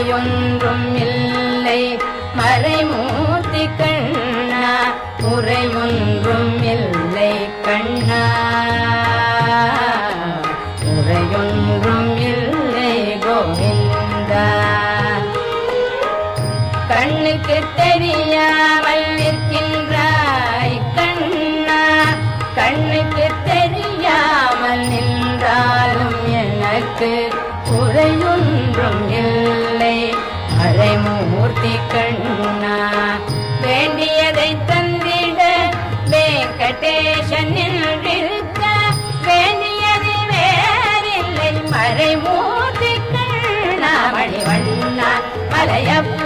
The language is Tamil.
குறையொன்றும் இல்லை மறைமூர்த்தி கண்ணா குறையொன்றும் இல்லை கண்ணா குறையொன்றும் இல்லை கோவிந்தா கண்ணுக்கு தெரியாமல் நிற்கின்றாய் கண்ணா கண்ணுக்கு தெரியாமல் நின்றாலும் எனக்கு குறையொன்றும் இல்லை மறைமூர்த்தி கண்ணா வேண்டியதை தந்திட வெங்கடேசன் நின்றிருக்க வேண்டியது வேறில்லை மறைமூர்த்தி கண்ணா மணிவண்ணா மலையப்ப